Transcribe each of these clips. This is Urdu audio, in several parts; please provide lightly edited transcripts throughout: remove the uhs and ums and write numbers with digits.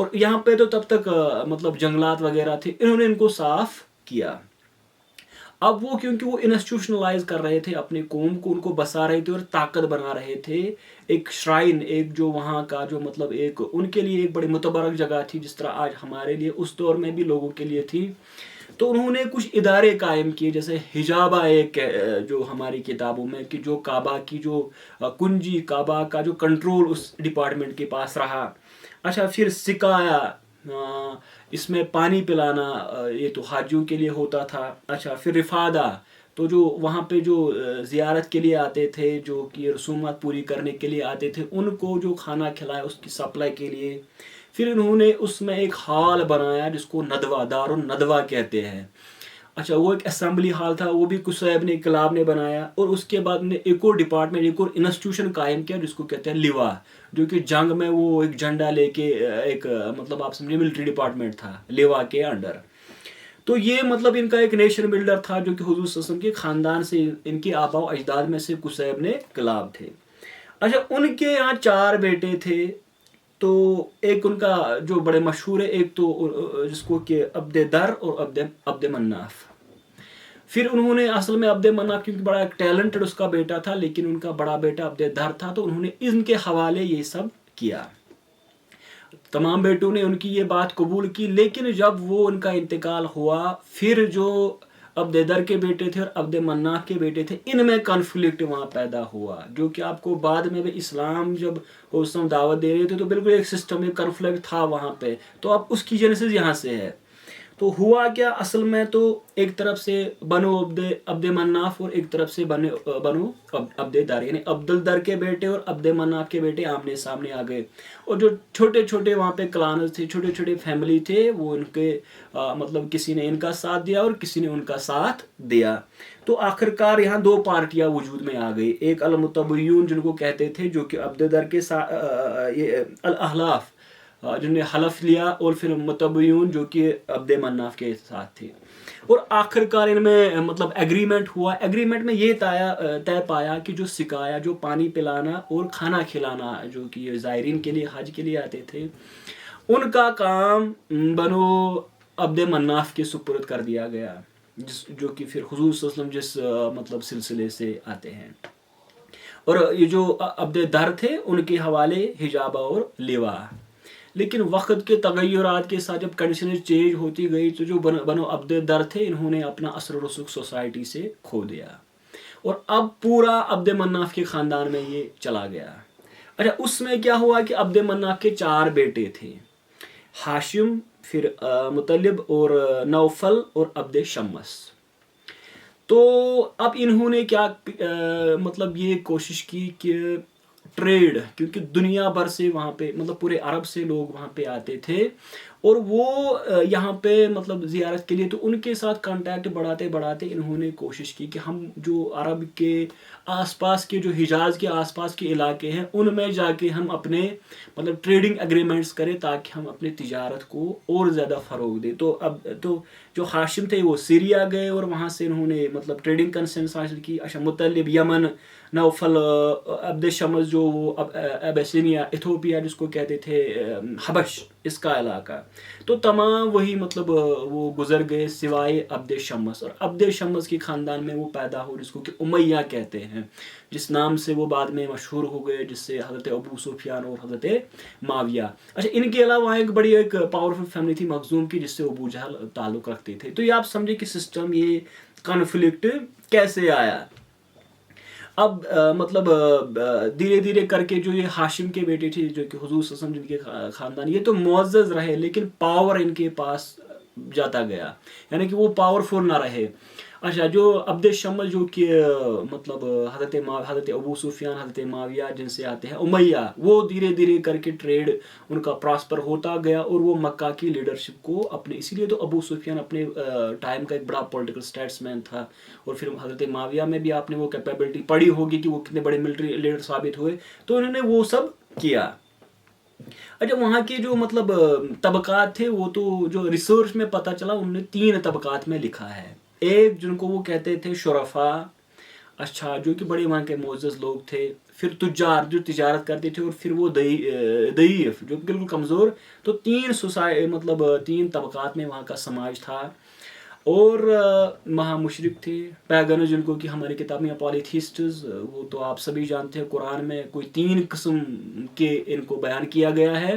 اور یہاں پہ تو تب تک مطلب جنگلات وغیرہ تھے، انہوں نے ان کو صاف کیا. اب وہ کیونکہ وہ انسٹیٹیوشنلائز کر رہے تھے اپنے قوم کو، ان کو بسا رہے تھے اور طاقت بنا رہے تھے. ایک شرائن، ایک جو وہاں کا جو مطلب ایک ان کے لیے ایک بڑی متبرک جگہ تھی، جس طرح آج ہمارے لیے اس دور میں بھی لوگوں کے لیے تھی. تو انہوں نے کچھ ادارے قائم کیے، جیسے حجابہ ایک جو ہماری کتابوں میں کہ جو کعبہ کی جو کنجی، کعبہ کا جو کنٹرول اس ڈپارٹمنٹ کے پاس رہا. اچھا، پھر سکایا، اس میں پانی پلانا، یہ تو حاجیوں کے لیے ہوتا تھا. اچھا، پھر رفادہ، تو جو وہاں پہ جو زیارت کے لیے آتے تھے، جو کہ رسومات پوری کرنے کے لیے آتے تھے، ان کو جو کھانا کھلایا اس کی سپلائی کے لیے. پھر انہوں نے اس میں ایک ہال بنایا جس کو ندوہ، دار الندوہ کہتے ہیں. اچھا، وہ ایک اسمبلی ہال تھا، وہ بھی قصیب نے، انقلاب نے بنایا. اور اس کے بعد نے ایک اور ڈپارٹمنٹ، ایک اور انسٹیٹیوشن قائم کیا جس کو کہتے ہیں لوا، جو کہ جنگ میں وہ ایک جھنڈا لے کے ایک مطلب آپ سمجھے ملٹری ڈپارٹمنٹ تھا لوا کے انڈر. تو یہ مطلب ان کا ایک نیشن بلڈر تھا، جو کہ حضور صلی اللہ علیہ وسلم کے خاندان سے، ان کے آبا و اجداد میں سے قصیب نے انقلاب تھے. اچھا، ان کے یہاں 4 بیٹے تھے. تو ایک ان کا جو بڑے مشہور ہے، ایک تو جس کو کہ عبد در اور عبد مناف. پھر انہوں نے اصل میں عبد مناف کیونکہ بڑا ٹیلنٹڈ اس کا بیٹا تھا، لیکن ان کا بڑا بیٹا عبد در تھا، تو انہوں نے ان کے حوالے یہ سب کیا. تمام بیٹوں نے ان کی یہ بات قبول کی. لیکن جب وہ ان کا انتقال ہوا، پھر جو عبد در کے بیٹے تھے اور عبد مناف کے بیٹے تھے، ان میں کنفلکٹ وہاں پیدا ہوا. جو کہ آپ کو بعد میں بھی اسلام جب اسلام دعوت دے رہے تھے تو بالکل ایک سسٹم، ایک کنفلکٹ تھا وہاں پہ. تو اب اس کی جینیسس یہاں سے ہے. تو ہوا کیا اصل میں، تو ایک طرف سے بنو عبد مناف اور ایک طرف سے بنو عبد در، یعنی عبد الدر کے بیٹے اور عبد مناف کے بیٹے آمنے سامنے آ گئے. اور جو چھوٹے چھوٹے وہاں پہ کلانز تھے، چھوٹے چھوٹے فیملی تھے، وہ ان کے مطلب کسی نے ان کا ساتھ دیا اور کسی نے ان کا ساتھ دیا. تو آخر کار یہاں 2 پارٹیاں وجود میں آ گئی. ایک المتبعین جن کو کہتے تھے، جو کہ عبد در کے ساتھ، الاحلاف جن نے حلف لیا، اور پھر متبعین جو کہ عبد مناف کے ساتھ تھے. اور آخر کار ان میں مطلب ایگریمنٹ ہوا. ایگریمنٹ میں یہ طے پایا کہ جو سکایا، جو پانی پلانا اور کھانا کھلانا، جو کہ زائرین کے لیے، حج کے لیے آتے تھے، ان کا کام بنو عبد مناف کے سپرد کر دیا گیا، جو کہ پھر حضور صلی اللہ علیہ وسلم جس مطلب سلسلے سے آتے ہیں. اور یہ جو عبد در تھے، ان کے حوالے حجابہ اور لوا. لیکن وقت کے تغیرات کے ساتھ جب کنڈیشنز چینج ہوتی گئی، تو جو بنو عبد در تھے، انہوں نے اپنا اثر و رسوخ سوسائٹی سے کھو دیا. اور اب پورا عبد مناف کے خاندان میں یہ چلا گیا. اچھا، اس میں کیا ہوا کہ عبد مناف کے 4 بیٹے تھے، ہاشم، پھر مطلب اور نوفل اور عبد شمس. تو اب انہوں نے کیا مطلب یہ کوشش کی کہ ٹریڈ، کیونکہ دنیا بھر سے وہاں پہ مطلب پورے عرب سے لوگ وہاں پہ آتے تھے، اور وہ یہاں پہ مطلب زیارت کے لیے، تو ان کے ساتھ کانٹیکٹ بڑھاتے بڑھاتے انہوں نے کوشش کی کہ ہم جو عرب کے آس پاس کے، جو حجاز کے آس پاس کے علاقے ہیں، ان میں جا کے ہم اپنے مطلب ٹریڈنگ ایگریمنٹس کریں، تاکہ ہم اپنے تجارت کو اور زیادہ فروغ دیں. تو جو ہاشم تھے وہ سیریا گئے، اور وہاں سے انہوں نے مطلب ٹریڈنگ کنسنس حاصل کی. اچھا، مطلب یمن، نوفل، عبد شمس جو وہ ابیسینیا، ایتھوپیا جس کو کہتے تھے، حبش، اس کا علاقہ، تو تمام وہی مطلب وہ گزر گئے سوائے عبد شمس. اور عبد شمس کے خاندان میں وہ پیدا ہو جس کو کہ امیہ کہتے ہیں، جس نام سے وہ بعد میں مشہور ہو گئے، جس سے حضرت ابو سفیان اور حضرت معاویہ. اچھا، ان کے علاوہ ایک بڑی ایک پاورفل فیملی تھی مخزوم کی، جس سے ابو جہل تعلق رکھتے تھے. تو یہ آپ سمجھے کہ سسٹم، یہ کنفلکٹ کیسے آیا. اب مطلب دھیرے دھیرے کر کے جو یہ ہاشم کے بیٹے تھے، جو کہ حضور صلی اللہ علیہ وسلم جن کے خاندان، یہ تو معزز رہے، لیکن پاور ان کے پاس جاتا گیا، یعنی کہ وہ پاورفل نہ رہے. اچھا، جو عبد شمس جو کہ مطلب حضرت ابو سفیان، حضرت معاویہ جن سے آتے ہیں، امیہ، وہ دھیرے دھیرے کر کے ٹریڈ ان کا پراسپر ہوتا گیا، اور وہ مکہ کی لیڈرشپ کو اپنے، اسی لیے تو ابو سفیان اپنے ٹائم کا ایک بڑا پولیٹیکل اسٹیٹس مین تھا. اور پھر حضرت معاویہ میں بھی آپ نے وہ کیپیبلٹی پڑھی ہوگی کہ وہ کتنے بڑے ملٹری لیڈر ثابت ہوئے. تو انہوں نے وہ سب کیا. اچھا، وہاں کے جو مطلب طبقات تھے، وہ تو جو ریسرچ میں پتہ چلا، انہوں نے 3 طبقات میں لکھا ہے. ایک جن کو وہ کہتے تھے شرفا، اچھا جو کہ بڑے وہاں کے معزز لوگ تھے، پھر تجار جو تجارت کرتے تھے، اور پھر وہ ضعیف جو بالکل کمزور. تو مطلب 3 طبقات میں وہاں کا سماج تھا. اور وہاں مشرک تھے، پیگنز جن کو کہ ہماری کتاب میں پالیتھیسٹز، وہ تو آپ سبھی جانتے ہیں قرآن میں کوئی 3 قسم کے ان کو بیان کیا گیا ہے،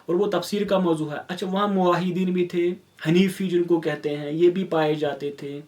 اور وہ تفسیر کا موضوع ہے. اچھا وہاں موحدین بھی تھے، حنیفی جن کو کہتے ہیں، یہ بھی پائے جاتے تھے.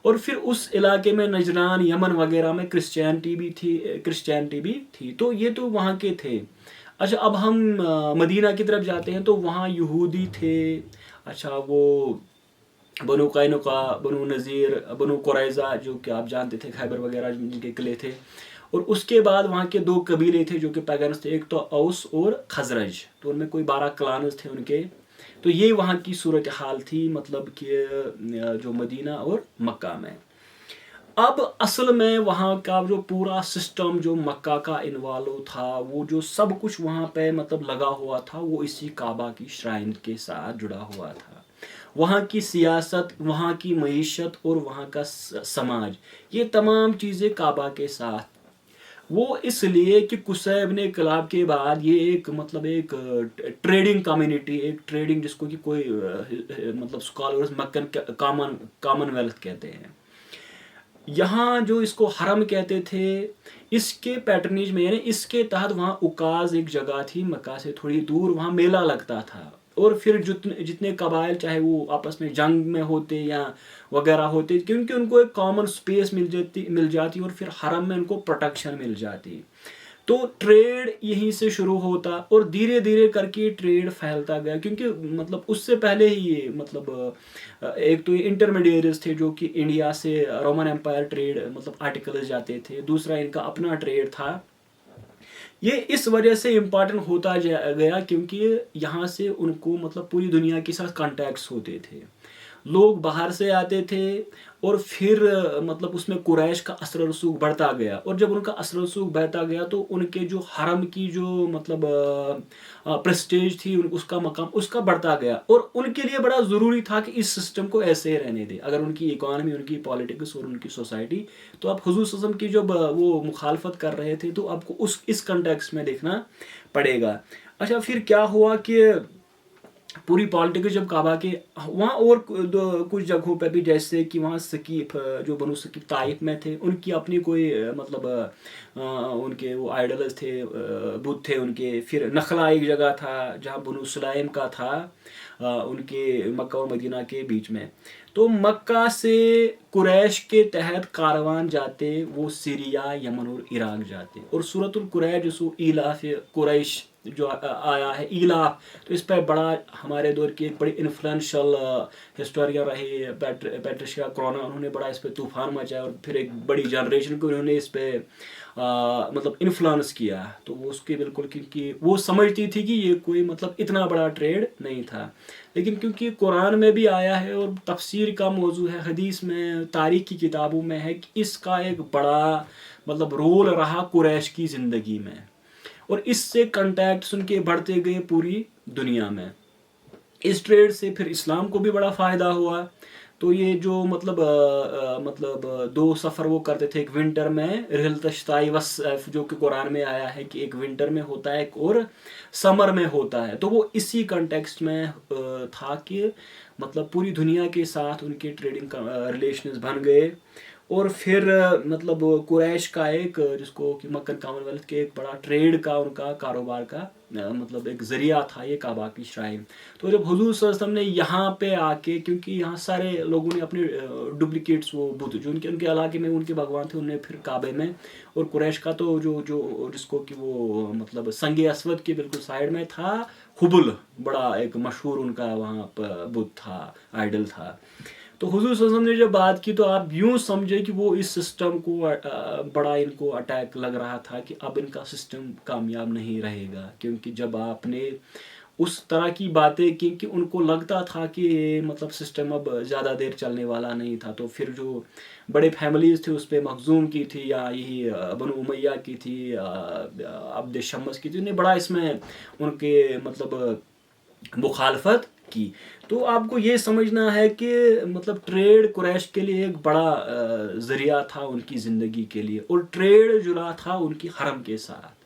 اور پھر اس علاقے میں نجران، یمن وغیرہ میں کرسچینٹی بھی تھی. تو یہ تو وہاں کے تھے. اچھا اب ہم مدینہ کی طرف جاتے ہیں تو وہاں یہودی تھے. اچھا وہ بنو قینقاع، بنو نذیر، بنو قریظہ جو کہ آپ جانتے تھے خیبر وغیرہ جن کے قلعے تھے. اور اس کے بعد وہاں کے 2 قبیلے تھے جو کہ پیگنس تھے، ایک تو اوس اور خزرج. تو ان میں کوئی 12 کلانز تھے ان کے. تو یہ وہاں کی صورتحال تھی، مطلب کہ جو مدینہ اور مکہ میں. اب اصل میں وہاں کا جو پورا سسٹم جو مکہ کا انوالو تھا، وہ جو سب کچھ وہاں پہ مطلب لگا ہوا تھا، وہ اسی کعبہ کی شرائن کے ساتھ جڑا ہوا تھا. وہاں کی سیاست، وہاں کی معیشت اور وہاں کا سماج، یہ تمام چیزیں کعبہ کے ساتھ. وہ اس لیے کہ قصی ابن کلاب کے بعد یہ ایک مطلب ایک ٹریڈنگ کمیونٹی، ایک ٹریڈنگ جس کو کہ کوئی مطلب اسکالرز مکن کامن ویلتھ کہتے ہیں. یہاں جو اس کو حرم کہتے تھے، اس کے پیٹرنیج میں، یعنی اس کے تحت وہاں اکاز ایک جگہ تھی مکہ سے تھوڑی دور، وہاں میلہ لگتا تھا. اور پھر جتنے قبائل چاہے وہ آپس میں جنگ میں ہوتے یا وغیرہ ہوتے، کیونکہ ان کو ایک کامن سپیس مل جاتی اور پھر حرم میں ان کو پروٹیکشن مل جاتی. تو ٹریڈ یہیں سے شروع ہوتا اور دھیرے دھیرے کر کے ٹریڈ پھیلتا گیا. کیونکہ مطلب اس سے پہلے ہی یہ مطلب ایک تو یہ انٹرمیڈیٹریز تھے جو کہ انڈیا سے رومن امپائر ٹریڈ مطلب آرٹیکلز جاتے تھے، دوسرا ان کا اپنا ٹریڈ تھا. یہ اس وجہ سے امپارٹنٹ ہوتا گیا کیونکہ یہاں سے ان کو مطلب پوری دنیا کے ساتھ کانٹیکٹس ہوتے تھے. لوگ باہر سے آتے تھے اور پھر مطلب اس میں قریش کا اثر و رسوخ بڑھتا گیا. اور جب ان کا اثر و رسوخ بڑھتا گیا تو ان کے جو حرم کی جو مطلب پریسٹیج تھی، اس کا مقام اس کا بڑھتا گیا. اور ان کے لیے بڑا ضروری تھا کہ اس سسٹم کو ایسے ہی رہنے دے. اگر ان کی اکانومی، ان کی پالیٹکس اور ان کی سوسائٹی، تو آپ حضور صلی اللہ علیہ وسلم کی جب وہ مخالفت کر رہے تھے تو آپ کو اس کنٹیکسٹ میں دیکھنا پڑے گا. اچھا پھر کیا ہوا کہ پوری پالیٹکس جب کعبہ کے وہاں اور کچھ جگہوں پہ بھی، جیسے کہ وہاں ثقیف جو بنو ثقیف طائف میں تھے، ان کی اپنی کوئی مطلب ان کے وہ آئیڈلز تھے، بت تھے ان کے. پھر نخلا ایک جگہ تھا جہاں بنو سلائم کا تھا ان کے مکہ اور مدینہ کے بیچ میں. تو مکہ سے قریش کے تحت کاروان جاتے، وہ سیریا، یمن اور عراق جاتے. اور سورۃ القریش جو ایلاف قریش جو آیا ہے، ایلاف، تو اس پہ بڑا ہمارے دور کی ایک بڑی انفلوئنشل ہسٹورین رہے پیٹریشیا کرونا، انہوں نے بڑا اس پہ طوفان مچایا اور پھر ایک بڑی جنریشن کو انہوں نے اس پہ مطلب انفلوئنس کیا. تو وہ اس کے بالکل، کیونکہ وہ سمجھتی تھی کہ یہ کوئی مطلب اتنا بڑا ٹریڈ نہیں تھا. لیکن کیونکہ قرآن میں بھی آیا ہے اور تفسیر کا موضوع ہے، حدیث میں، تاریخ کی کتابوں میں ہے کہ اس کا ایک بڑا مطلب رول رہا قریش کی زندگی میں. اور اس سے کنٹیکٹس ان کے بڑھتے گئے پوری دنیا میں. اس ٹریڈ سے پھر اسلام کو بھی بڑا فائدہ ہوا. تو یہ جو مطلب 2 سفر وہ کرتے تھے، ایک ونٹر میں رحلۃ الشتاء والصیف جو کہ قرآن میں آیا ہے کہ ایک ونٹر میں ہوتا ہے اور سمر میں ہوتا ہے. تو وہ اسی کنٹیکسٹ میں تھا کہ مطلب پوری دنیا کے ساتھ ان کے ٹریڈنگ ریلیشنز بن گئے. اور پھر مطلب قریش کا ایک جس کو کہ مکن کامن ویلتھ کے ایک بڑا ٹریڈ کا، ان کا کاروبار کا مطلب ایک ذریعہ تھا یہ کعبہ کی شرائن. تو جب حضور صلی اللہ علیہ وسلم نے یہاں پہ آ کے، کیونکہ یہاں سارے لوگوں نے اپنے ڈپلیکیٹس وہ بت جو ان کے علاقے میں ان کے بھگوان تھے، انہوں نے پھر کعبے میں. اور قریش کا تو جو جس کو کہ وہ مطلب سنگ اسود کے بالکل سائڈ میں تھا حبل، بڑا ایک مشہور ان کا وہاں بت تھا، آئیڈل تھا. تو حضور صلی اللہ علیہ وسلم نے جب بات کی تو آپ یوں سمجھے کہ وہ اس سسٹم کو بڑا ان کو اٹیک لگ رہا تھا کہ اب ان کا سسٹم کامیاب نہیں رہے گا. کیونکہ جب آپ نے اس طرح کی باتیں کی کہ ان کو لگتا تھا کہ مطلب سسٹم اب زیادہ دیر چلنے والا نہیں تھا. تو پھر جو بڑے فیملیز تھے اس پہ مخزوم کی تھی، یا یہی بنو امیہ کی تھی، عبد شمس کی تھی، انہیں بڑا اس میں ان کے مطلب مخالفت کی. تو آپ کو یہ سمجھنا ہے کہ مطلب ٹریڈ قریش کے لیے ایک بڑا ذریعہ تھا ان کی زندگی کے لیے, اور ٹریڈ جڑا تھا ان کی حرم کے ساتھ.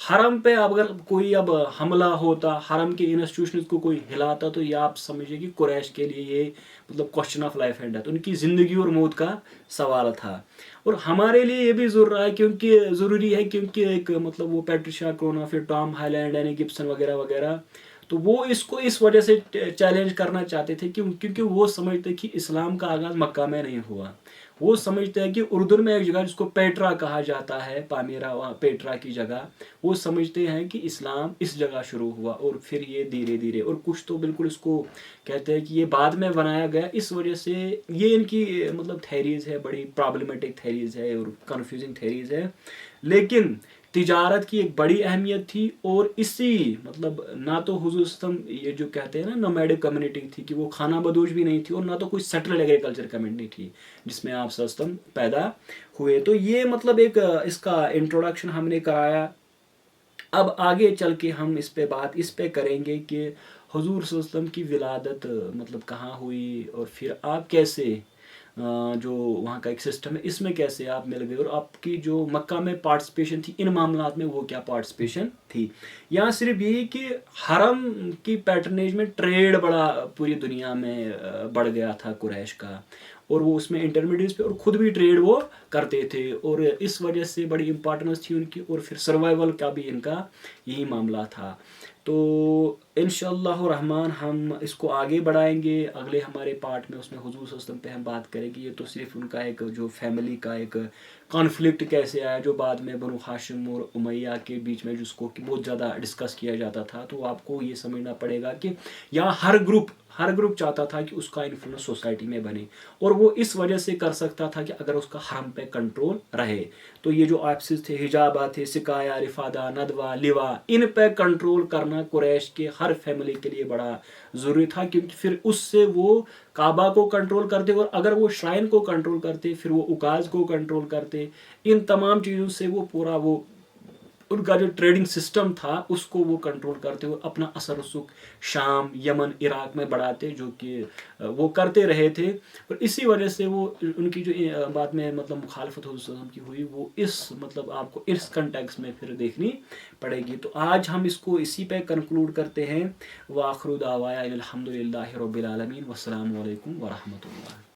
حرم پہ اگر کوئی اب حملہ ہوتا, حرم کے انسٹیٹیوشنز کو کوئی ہلاتا, تو یہ آپ سمجھے کہ قریش کے لیے یہ مطلب question of life and death, ان کی زندگی اور موت کا سوال تھا. اور ہمارے لیے یہ بھی ضروری ہے کیونکہ ایک مطلب وہ پیٹریشیا کرونا, پھر ٹام ہائیلینڈ, اینی گبسن وغیرہ وغیرہ, تو وہ اس کو اس وجہ سے چیلنج کرنا چاہتے تھے کیونکہ وہ سمجھتے کہ اسلام کا آغاز مکہ میں نہیں ہوا. وہ سمجھتے ہیں کہ اردن میں ایک جگہ جس کو پیٹرا کہا جاتا ہے, پامیرا, پیٹرا کی جگہ, وہ سمجھتے ہیں کہ اسلام اس جگہ شروع ہوا اور پھر یہ دھیرے دھیرے, اور کچھ تو بالکل اس کو کہتے ہیں کہ یہ بعد میں بنایا گیا. اس وجہ سے یہ ان کی مطلب تھیریز ہے, بڑی پرابلمٹک تھیریز ہے اور کنفیوزنگ تھیریز ہے. لیکن تجارت کی ایک بڑی اہمیت تھی, اور اسی مطلب نہ تو حضور وسلم یہ جو کہتے ہیں نا نومیڈک کمیونٹی تھی کہ وہ کھانا بدوش بھی نہیں تھی, اور نہ تو کوئی سیٹلڈ ایگریکلچر کمیونٹی تھی جس میں آپ وسلم پیدا ہوئے. تو یہ مطلب ایک اس کا انٹروڈکشن ہم نے کرایا. اب آگے چل کے ہم اس پہ کریں گے کہ حضور صلی اللہ علیہ وسلم کی ولادت مطلب کہاں ہوئی, اور پھر آپ کیسے جو وہاں کا ایک سسٹم ہے اس میں کیسے آپ مل گئے, اور آپ کی جو مکہ میں پارٹیسپیشن تھی ان معاملات میں وہ کیا پارٹیسپیشن تھی. یہاں صرف یہی کہ حرم کی پیٹرنیج میں ٹریڈ بڑا پوری دنیا میں بڑھ گیا تھا قریش کا, اور وہ اس میں انٹرمیڈیٹس پہ اور خود بھی ٹریڈ وہ کرتے تھے, اور اس وجہ سے بڑی امپورٹنس تھی ان کی, اور پھر سروائیول کا بھی ان کا یہی معاملہ تھا. تو انشاءاللہ الرحمن ہم اس کو آگے بڑھائیں گے اگلے ہمارے پارٹ میں, اس میں حضور صلی اللہ علیہ وسلم پہ ہم بات کریں گے. یہ تو صرف ان کا ایک جو فیملی کا ایک کانفلکٹ کیسے آیا, جو بعد میں بنو ہاشم اور امیہ کے بیچ میں جس کو بہت زیادہ ڈسکس کیا جاتا تھا. تو آپ کو یہ سمجھنا پڑے گا کہ یہاں ہر گروپ چاہتا تھا کہ اس کا انفلوئنس سوسائٹی میں بنے, اور وہ اس وجہ سے کر سکتا تھا کہ اگر اس کا حرم پہ کنٹرول رہے. تو یہ جو آفسز تھے, حجابات تھے, سکایا, رفادہ, ندوہ, لوا, ان پہ کنٹرول کرنا قریش کے ہر فیملی کے لیے بڑا ضروری تھا, کیونکہ پھر اس سے وہ کعبہ کو کنٹرول کرتے, اور اگر وہ شرائن کو کنٹرول کرتے پھر وہ عکاظ کو کنٹرول کرتے. ان تمام چیزوں سے وہ پورا وہ ان کا جو ٹریڈنگ سسٹم تھا اس کو وہ کنٹرول کرتے ہوئے اپنا اثر و رسوخ شام, یمن, عراق میں بڑھاتے, جو کہ وہ کرتے رہے تھے. اور اسی وجہ سے وہ ان کی جو بعد میں مطلب مخالفت حضور صلی اللہ علیہ وسلم کی ہوئی, وہ اس مطلب آپ کو اس کنٹیکس میں پھر دیکھنی پڑے گی. تو آج ہم اس کو اسی پہ کنکلوڈ کرتے ہیں. وآخر دعوانا الحمد للہ رب العالمین, والسلام علیکم ورحمۃ اللہ.